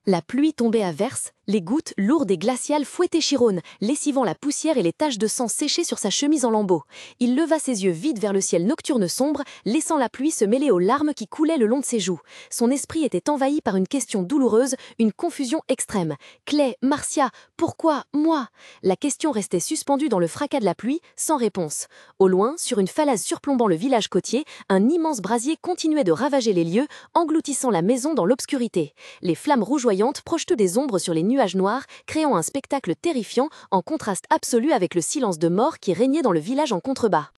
La pluie tombait à verse, les gouttes, lourdes et glaciales, fouettaient Chiron, lessivant la poussière et les taches de sang séchées sur sa chemise en lambeaux. Il leva ses yeux vides vers le ciel nocturne sombre, laissant la pluie se mêler aux larmes qui coulaient le long de ses joues. Son esprit était envahi par une question douloureuse, une confusion extrême. Clay, Marcia, pourquoi, moi? La question restait suspendue dans le fracas de la pluie, sans réponse. Au loin, sur une falaise surplombant le village côtier, un immense brasier continuait de ravager les lieux, engloutissant la maison dans l'obscurité. Les flammes rougeoyantes projetaient des ombres sur les nuages noirs, créant un spectacle terrifiant en contraste absolu avec le silence de mort qui régnait dans le village en contrebas.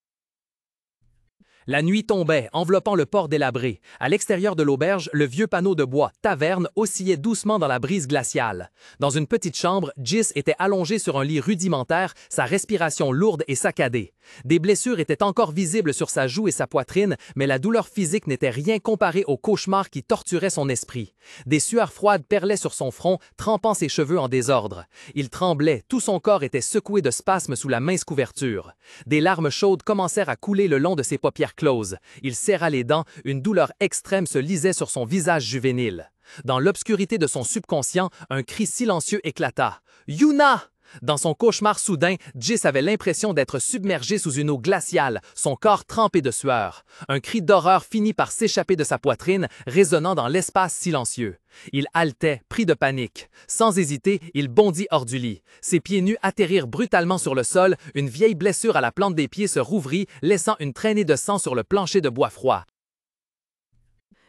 La nuit tombait, enveloppant le port délabré. À l'extérieur de l'auberge, le vieux panneau de bois « Taverne » oscillait doucement dans la brise glaciale. Dans une petite chambre, Gis était allongé sur un lit rudimentaire, sa respiration lourde et saccadée. Des blessures étaient encore visibles sur sa joue et sa poitrine, mais la douleur physique n'était rien comparée au cauchemar qui torturait son esprit. Des sueurs froides perlaient sur son front, trempant ses cheveux en désordre. Il tremblait, tout son corps était secoué de spasmes sous la mince couverture. Des larmes chaudes commencèrent à couler le long de ses paupières close. Il serra les dents, une douleur extrême se lisait sur son visage juvénile. Dans l'obscurité de son subconscient, un cri silencieux éclata. « Yuna !» Dans son cauchemar soudain, Gis avait l'impression d'être submergé sous une eau glaciale, son corps trempé de sueur. Un cri d'horreur finit par s'échapper de sa poitrine, résonnant dans l'espace silencieux. Il haletait, pris de panique. Sans hésiter, il bondit hors du lit. Ses pieds nus atterrirent brutalement sur le sol, une vieille blessure à la plante des pieds se rouvrit, laissant une traînée de sang sur le plancher de bois froid.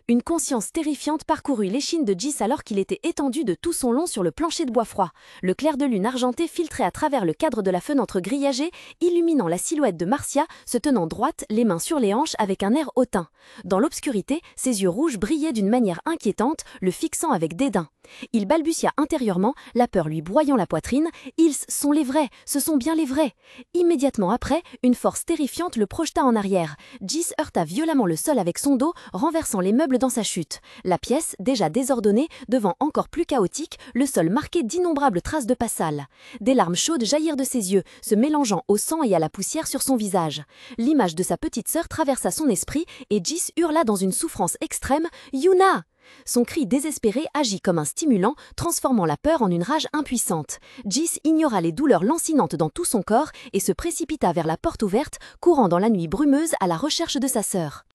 Une conscience terrifiante parcourut l'échine de Gis alors qu'il était étendu de tout son long sur le plancher de bois froid. Le clair de lune argenté filtrait à travers le cadre de la fenêtre grillagée, illuminant la silhouette de Marcia, se tenant droite, les mains sur les hanches avec un air hautain. Dans l'obscurité, ses yeux rouges brillaient d'une manière inquiétante, le fixant avec dédain. Il balbutia intérieurement, la peur lui broyant la poitrine. « Ils sont les vrais, ce sont bien les vrais !» Immédiatement après, une force terrifiante le projeta en arrière. Gis heurta violemment le sol avec son dos, renversant les meubles dans sa chute. La pièce, déjà désordonnée, devant encore plus chaotique, le sol marqué d'innombrables traces de pas sales. Des larmes chaudes jaillirent de ses yeux, se mélangeant au sang et à la poussière sur son visage. L'image de sa petite sœur traversa son esprit et Gis hurla dans une souffrance extrême « Yuna !» Son cri désespéré agit comme un stimulant, transformant la peur en une rage impuissante. Gis ignora les douleurs lancinantes dans tout son corps et se précipita vers la porte ouverte, courant dans la nuit brumeuse à la recherche de sa sœur.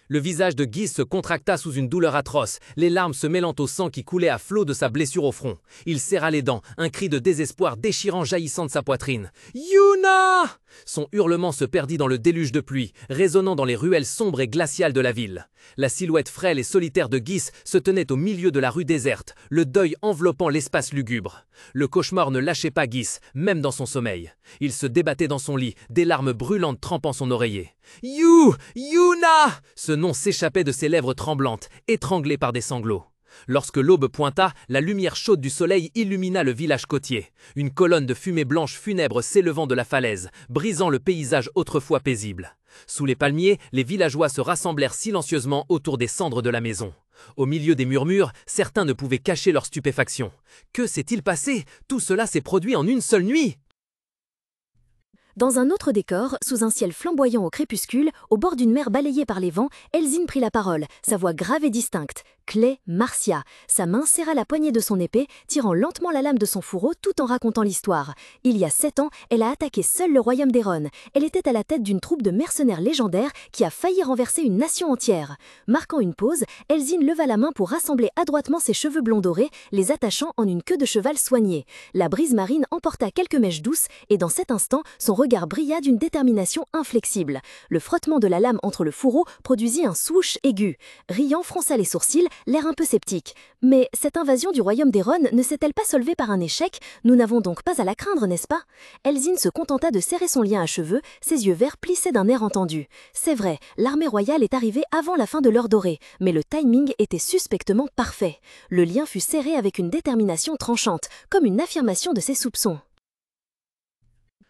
Le visage de Gis se contracta sous une douleur atroce, les larmes se mêlant au sang qui coulait à flots de sa blessure au front. Il serra les dents, un cri de désespoir déchirant jaillissant de sa poitrine. « Yuna !» Son hurlement se perdit dans le déluge de pluie, résonnant dans les ruelles sombres et glaciales de la ville. La silhouette frêle et solitaire de Gis se tenait au milieu de la rue déserte, le deuil enveloppant l'espace lugubre. Le cauchemar ne lâchait pas Gis, même dans son sommeil. Il se débattait dans son lit, des larmes brûlantes trempant son oreiller. « Yuna !» Ce nom s'échappait de ses lèvres tremblantes, étranglées par des sanglots. Lorsque l'aube pointa, la lumière chaude du soleil illumina le village côtier. Une colonne de fumée blanche funèbre s'élevant de la falaise, brisant le paysage autrefois paisible. Sous les palmiers, les villageois se rassemblèrent silencieusement autour des cendres de la maison. Au milieu des murmures, certains ne pouvaient cacher leur stupéfaction. Que s'est-il passé? Tout cela s'est produit en une seule nuit! Dans un autre décor, sous un ciel flamboyant au crépuscule, au bord d'une mer balayée par les vents, Elzine prit la parole, sa voix grave et distincte. Clay, Marcia. Sa main serra la poignée de son épée, tirant lentement la lame de son fourreau tout en racontant l'histoire. Il y a 7 ans, elle a attaqué seule le royaume d'Eron. Elle était à la tête d'une troupe de mercenaires légendaires qui a failli renverser une nation entière. Marquant une pause, Elzine leva la main pour rassembler adroitement ses cheveux blonds dorés, les attachant en une queue de cheval soignée. La brise marine emporta quelques mèches douces et dans cet instant, son regard brilla d'une détermination inflexible. Le frottement de la lame entre le fourreau produisit un swoosh aigu. Riant fronça les sourcils, l'air un peu sceptique. Mais cette invasion du royaume d'Eron ne s'est-elle pas solvée par un échec? Nous n'avons donc pas à la craindre, n'est-ce pas? Elzine se contenta de serrer son lien à cheveux, ses yeux verts plissaient d'un air entendu. C'est vrai, l'armée royale est arrivée avant la fin de l'heure dorée, mais le timing était suspectement parfait. Le lien fut serré avec une détermination tranchante, comme une affirmation de ses soupçons.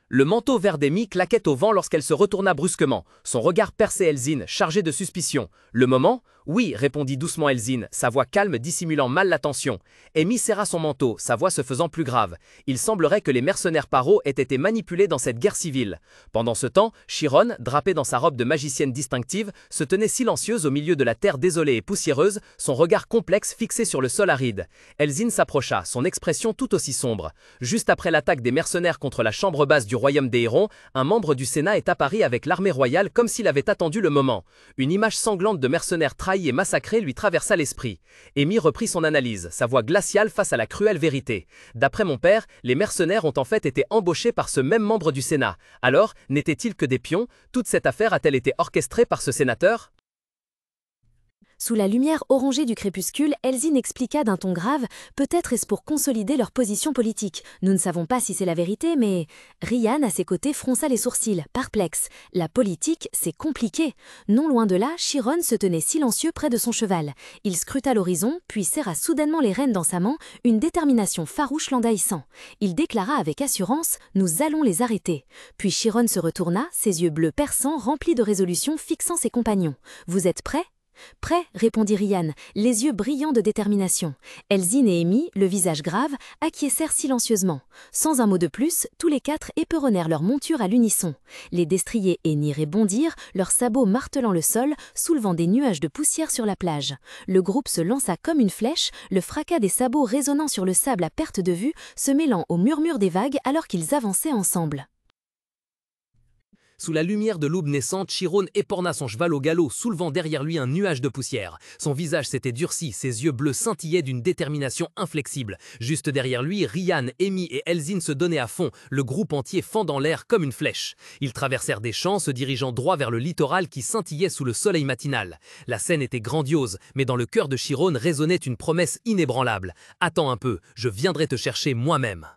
Le manteau vert d'Amy claquait au vent lorsqu'elle se retourna brusquement. Son regard perçait Elzine, chargé de suspicion. Le moment Oui, répondit doucement Elzine, sa voix calme dissimulant mal la tension. Amy serra son manteau, sa voix se faisant plus grave. Il semblerait que les mercenaires Paro aient été manipulés dans cette guerre civile. Pendant ce temps, Chiron, drapée dans sa robe de magicienne distinctive, se tenait silencieuse au milieu de la terre désolée et poussiéreuse, son regard complexe fixé sur le sol aride. Elzine s'approcha, son expression tout aussi sombre. Juste après l'attaque des mercenaires contre la chambre basse du royaume des Hérons, un membre du Sénat est apparu avec l'armée royale comme s'il avait attendu le moment. Une image sanglante de mercenaires trahis et massacré lui traversa l'esprit. Amy reprit son analyse, sa voix glaciale face à la cruelle vérité. D'après mon père, les mercenaires ont en fait été embauchés par ce même membre du Sénat. Alors, n'étaient-ils que des pions? Toute cette affaire a-t-elle été orchestrée par ce sénateur? Sous la lumière orangée du crépuscule, Elzine expliqua d'un ton grave, peut-être est-ce pour consolider leur position politique. Nous ne savons pas si c'est la vérité, mais... Ryan, à ses côtés, fronça les sourcils, perplexe. La politique, c'est compliqué. Non loin de là, Chiron se tenait silencieux près de son cheval. Il scruta l'horizon, puis serra soudainement les rênes dans sa main, une détermination farouche l'envahissant. Il déclara avec assurance « Nous allons les arrêter ». Puis Chiron se retourna, ses yeux bleus perçants remplis de résolution fixant ses compagnons. « Vous êtes prêts ?» « Prêt » répondit Ryan, les yeux brillants de détermination. Elzine et Amy, le visage grave, acquiescèrent silencieusement. Sans un mot de plus, tous les quatre éperonnèrent leurs montures à l'unisson. Les destriers hennirent et bondirent, leurs sabots martelant le sol, soulevant des nuages de poussière sur la plage. Le groupe se lança comme une flèche, le fracas des sabots résonnant sur le sable à perte de vue, se mêlant au murmure des vagues alors qu'ils avançaient ensemble. Sous la lumière de l'aube naissante, Chiron éporna son cheval au galop, soulevant derrière lui un nuage de poussière. Son visage s'était durci, ses yeux bleus scintillaient d'une détermination inflexible. Juste derrière lui, Ryan, Amy et Elzine se donnaient à fond, le groupe entier fendant l'air comme une flèche. Ils traversèrent des champs, se dirigeant droit vers le littoral qui scintillait sous le soleil matinal. La scène était grandiose, mais dans le cœur de Chiron résonnait une promesse inébranlable. « Attends un peu, je viendrai te chercher moi-même ».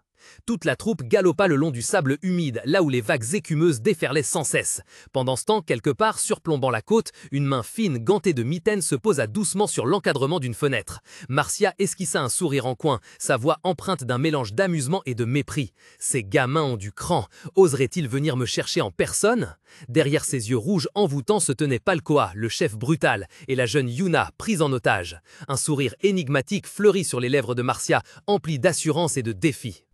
Toute la troupe galopa le long du sable humide, là où les vagues écumeuses déferlaient sans cesse. Pendant ce temps, quelque part, surplombant la côte, une main fine, gantée de mitaines, se posa doucement sur l'encadrement d'une fenêtre. Marcia esquissa un sourire en coin, sa voix empreinte d'un mélange d'amusement et de mépris. Ces gamins ont du cran. Oseraient-ils venir me chercher en personne? Derrière ses yeux rouges envoûtants se tenait Palkoa, le chef brutal, et la jeune Yuna, prise en otage. Un sourire énigmatique fleurit sur les lèvres de Marcia, empli d'assurance et de défi.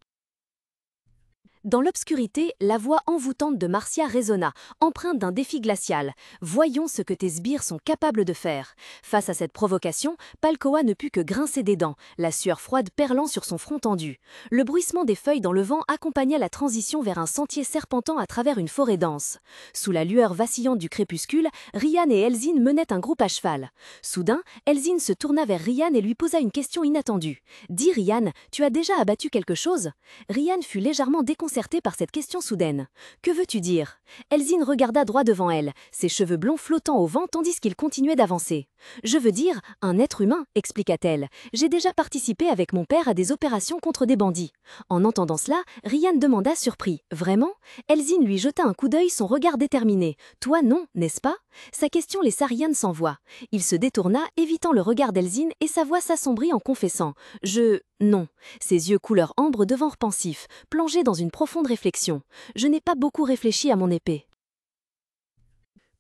Dans l'obscurité, la voix envoûtante de Marcia résonna, empreinte d'un défi glacial. « Voyons ce que tes sbires sont capables de faire. » Face à cette provocation, Palkoa ne put que grincer des dents, la sueur froide perlant sur son front tendu. Le bruissement des feuilles dans le vent accompagna la transition vers un sentier serpentant à travers une forêt dense. Sous la lueur vacillante du crépuscule, Ryan et Elzine menaient un groupe à cheval. Soudain, Elzine se tourna vers Ryan et lui posa une question inattendue. « Dis Ryan, tu as déjà abattu quelque chose ?» Ryan fut légèrement déconcerté par cette question soudaine. « Que veux-tu dire ?» Elzine regarda droit devant elle, ses cheveux blonds flottant au vent tandis qu'il continuait d'avancer. « Je veux dire, un être humain, expliqua-t-elle. J'ai déjà participé avec mon père à des opérations contre des bandits. » En entendant cela, Ryan demanda surpris. « Vraiment ?» Elzine lui jeta un coup d'œil, son regard déterminé. « Toi non, n'est-ce pas ?» Sa question laissa Ryan sans voix. Il se détourna, évitant le regard d'Elzine et sa voix s'assombrit en confessant. « Non. » Ses yeux couleur ambre devinrent pensifs, plongés dans une profonde réflexion. « Je n'ai pas beaucoup réfléchi à mon épée. »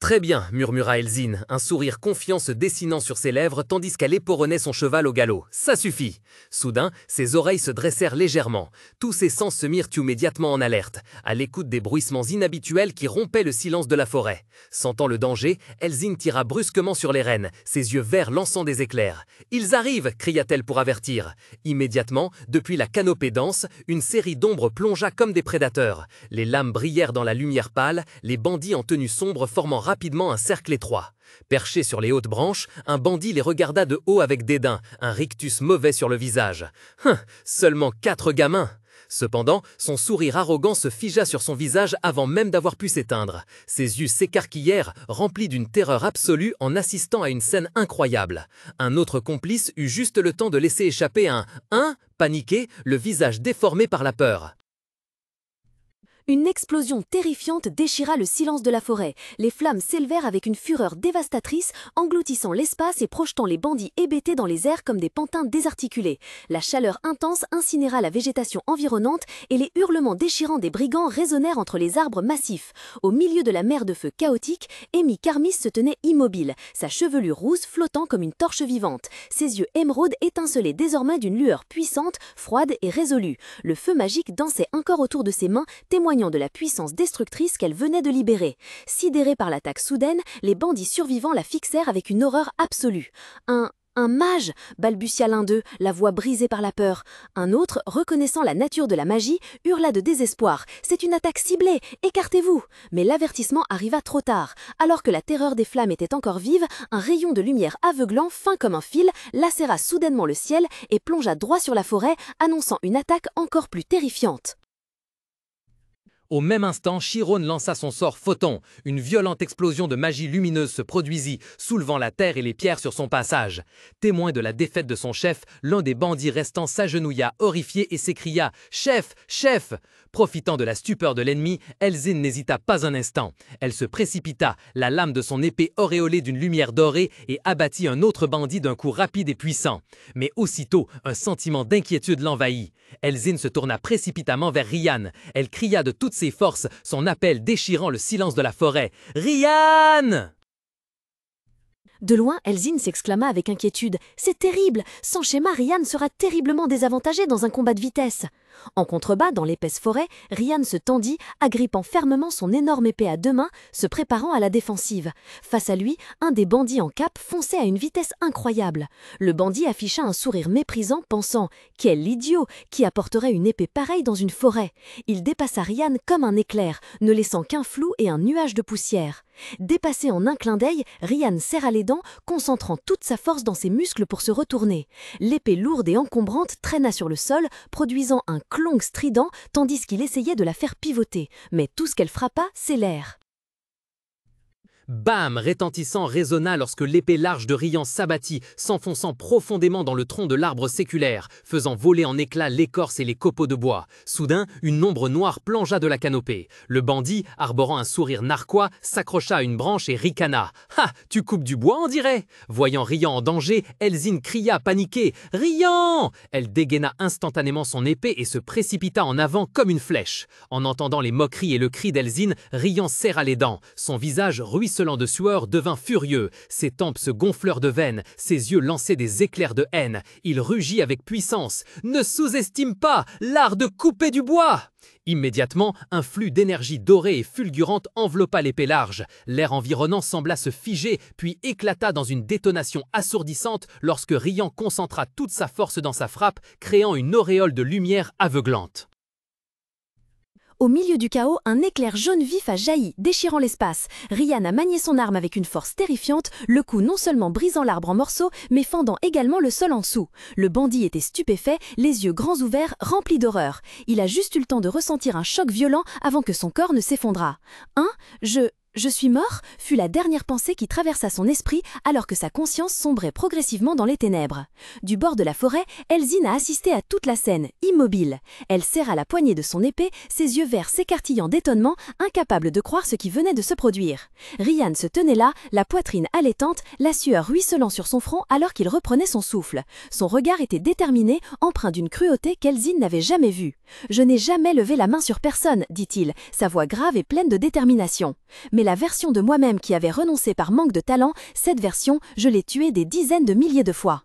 Très bien, murmura Elzine, un sourire confiant se dessinant sur ses lèvres tandis qu'elle éperonnait son cheval au galop. Ça suffit. Soudain, ses oreilles se dressèrent légèrement. Tous ses sens se mirent immédiatement en alerte, à l'écoute des bruissements inhabituels qui rompaient le silence de la forêt. Sentant le danger, Elzine tira brusquement sur les rênes, ses yeux verts lançant des éclairs. « Ils arrivent !» cria-t-elle pour avertir. Immédiatement, depuis la canopée dense, une série d'ombres plongea comme des prédateurs. Les lames brillèrent dans la lumière pâle, les bandits en tenue sombre formant rapidement un cercle étroit. Perché sur les hautes branches, un bandit les regarda de haut avec dédain, un rictus mauvais sur le visage. Seulement 4 gamins! Cependant, son sourire arrogant se figea sur son visage avant même d'avoir pu s'éteindre. Ses yeux s'écarquillèrent, remplis d'une terreur absolue en assistant à une scène incroyable. Un autre complice eut juste le temps de laisser échapper un « Hein ?» paniqué, le visage déformé par la peur. Une explosion terrifiante déchira le silence de la forêt. Les flammes s'élevèrent avec une fureur dévastatrice, engloutissant l'espace et projetant les bandits hébétés dans les airs comme des pantins désarticulés. La chaleur intense incinéra la végétation environnante et les hurlements déchirants des brigands résonnèrent entre les arbres massifs. Au milieu de la mer de feu chaotique, Amy Carmis se tenait immobile, sa chevelure rousse flottant comme une torche vivante. Ses yeux émeraudes étincelaient désormais d'une lueur puissante, froide et résolue. Le feu magique dansait encore autour de ses mains, témoignant de la puissance destructrice qu'elle venait de libérer. Sidérés par l'attaque soudaine, les bandits survivants la fixèrent avec une horreur absolue. Un mage, balbutia l'un d'eux, la voix brisée par la peur. Un autre, reconnaissant la nature de la magie, hurla de désespoir. « C'est une attaque ciblée, écartez-vous » Mais l'avertissement arriva trop tard. Alors que la terreur des flammes était encore vive, un rayon de lumière aveuglant, fin comme un fil, lacéra soudainement le ciel et plongea droit sur la forêt, annonçant une attaque encore plus terrifiante. Au même instant, Chiron lança son sort Photon. Une violente explosion de magie lumineuse se produisit, soulevant la terre et les pierres sur son passage. Témoin de la défaite de son chef, l'un des bandits restants s'agenouilla, horrifié, et s'écria « Chef, chef !» Profitant de la stupeur de l'ennemi, Elzine n'hésita pas un instant. Elle se précipita, la lame de son épée auréolée d'une lumière dorée, et abattit un autre bandit d'un coup rapide et puissant. Mais aussitôt, un sentiment d'inquiétude l'envahit. Elzine se tourna précipitamment vers Ryan. Elle cria de toutes ses forces, son appel déchirant le silence de la forêt. « Ryan !» De loin, Elzine s'exclama avec inquiétude. « C'est terrible! Sans schéma, Ryan sera terriblement désavantagé dans un combat de vitesse. » En contrebas, dans l'épaisse forêt, Ryan se tendit, agrippant fermement son énorme épée à deux mains, se préparant à la défensive. Face à lui, un des bandits en cape fonçait à une vitesse incroyable. Le bandit afficha un sourire méprisant, pensant « Quel idiot! Qui apporterait une épée pareille dans une forêt ?» Il dépassa Ryan comme un éclair, ne laissant qu'un flou et un nuage de poussière. Dépassé en un clin d'œil, Ryan serra les dents, concentrant toute sa force dans ses muscles pour se retourner. L'épée lourde et encombrante traîna sur le sol, produisant un clong strident tandis qu'il essayait de la faire pivoter. Mais tout ce qu'elle frappa, c'est l'air. Bam! Retentissant résonna lorsque l'épée large de Ryan s'abattit, s'enfonçant profondément dans le tronc de l'arbre séculaire, faisant voler en éclats l'écorce et les copeaux de bois. Soudain, une ombre noire plongea de la canopée. Le bandit, arborant un sourire narquois, s'accrocha à une branche et ricana. « Ha! Tu coupes du bois, on dirait !» Voyant Ryan en danger, Elzine cria paniquée. « Ryan !» Elle dégaina instantanément son épée et se précipita en avant comme une flèche. En entendant les moqueries et le cri d'Elzine, Ryan serra les dents. Son visage ruisselant de sueur, devint furieux. Ses tempes se gonflèrent de veine, ses yeux lançaient des éclairs de haine. Il rugit avec puissance. « Ne sous-estime pas l'art de couper du bois !» Immédiatement, un flux d'énergie dorée et fulgurante enveloppa l'épée large. L'air environnant sembla se figer, puis éclata dans une détonation assourdissante lorsque Ryan concentra toute sa force dans sa frappe, créant une auréole de lumière aveuglante. Au milieu du chaos, un éclair jaune vif a jailli, déchirant l'espace. Ryan a manié son arme avec une force terrifiante, le coup non seulement brisant l'arbre en morceaux, mais fendant également le sol en dessous. Le bandit était stupéfait, les yeux grands ouverts, remplis d'horreur. Il a juste eu le temps de ressentir un choc violent avant que son corps ne s'effondrât. Je suis mort fut la dernière pensée qui traversa son esprit alors que sa conscience sombrait progressivement dans les ténèbres. Du bord de la forêt, Elzine a assisté à toute la scène, immobile. Elle serra la poignée de son épée, ses yeux verts s'écartillant d'étonnement, incapable de croire ce qui venait de se produire. Ryan se tenait là, la poitrine allaitante, la sueur ruisselant sur son front alors qu'il reprenait son souffle. Son regard était déterminé, empreint d'une cruauté qu'Elzine n'avait jamais vue. « Je n'ai jamais levé la main sur personne, dit-il, sa voix grave et pleine de détermination. Mais la version de moi-même qui avait renoncé par manque de talent, cette version, je l'ai tuée des dizaines de milliers de fois. »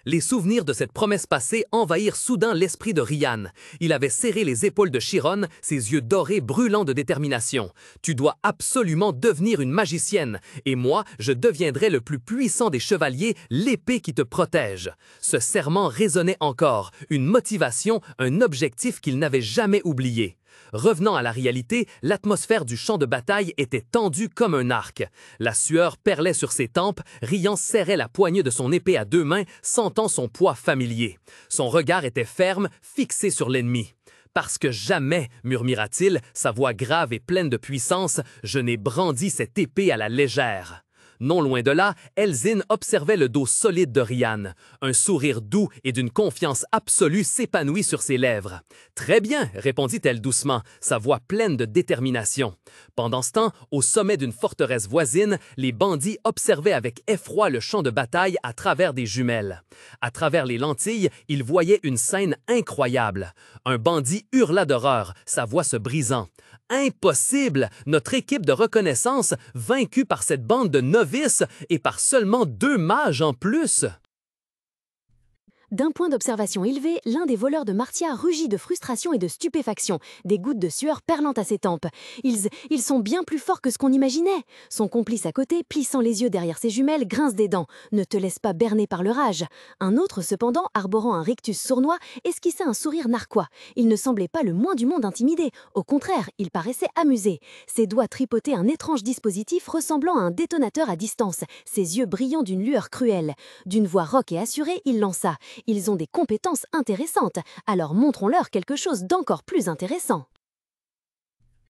Les souvenirs de cette promesse passée envahirent soudain l'esprit de Ryan. Il avait serré les épaules de Chiron, ses yeux dorés brûlants de détermination. « Tu dois absolument devenir une magicienne, et moi, je deviendrai le plus puissant des chevaliers, l'épée qui te protège. » Ce serment résonnait encore, une motivation, un objectif qu'il n'avait jamais oublié. Revenant à la réalité, l'atmosphère du champ de bataille était tendue comme un arc. La sueur perlait sur ses tempes, Ryan serrait la poignée de son épée à deux mains, sentant son poids familier. Son regard était ferme, fixé sur l'ennemi. « Parce que jamais, murmura-t-il, sa voix grave et pleine de puissance, je n'ai brandi cette épée à la légère. » Non loin de là, Elzin observait le dos solide de Ryan. Un sourire doux et d'une confiance absolue s'épanouit sur ses lèvres. « Très bien, répondit-elle doucement, sa voix pleine de détermination. Pendant ce temps, au sommet d'une forteresse voisine, les bandits observaient avec effroi le champ de bataille à travers des jumelles. À travers les lentilles, ils voyaient une scène incroyable. Un bandit hurla d'horreur, sa voix se brisant. « Impossible! Notre équipe de reconnaissance, vaincue par cette bande de novices et par seulement 2 mages en plus! » D'un point d'observation élevé, l'un des voleurs de Martia rugit de frustration et de stupéfaction, des gouttes de sueur perlant à ses tempes. Ils sont bien plus forts que ce qu'on imaginait. Son complice à côté, plissant les yeux derrière ses jumelles, grince des dents. Ne te laisse pas berner par le rage. Un autre, cependant, arborant un rictus sournois, esquissait un sourire narquois. Il ne semblait pas le moins du monde intimidé. Au contraire, il paraissait amusé. Ses doigts tripotaient un étrange dispositif ressemblant à un détonateur à distance, ses yeux brillant d'une lueur cruelle. D'une voix rauque et assurée, il lança. Ils ont des compétences intéressantes, alors montrons-leur quelque chose d'encore plus intéressant.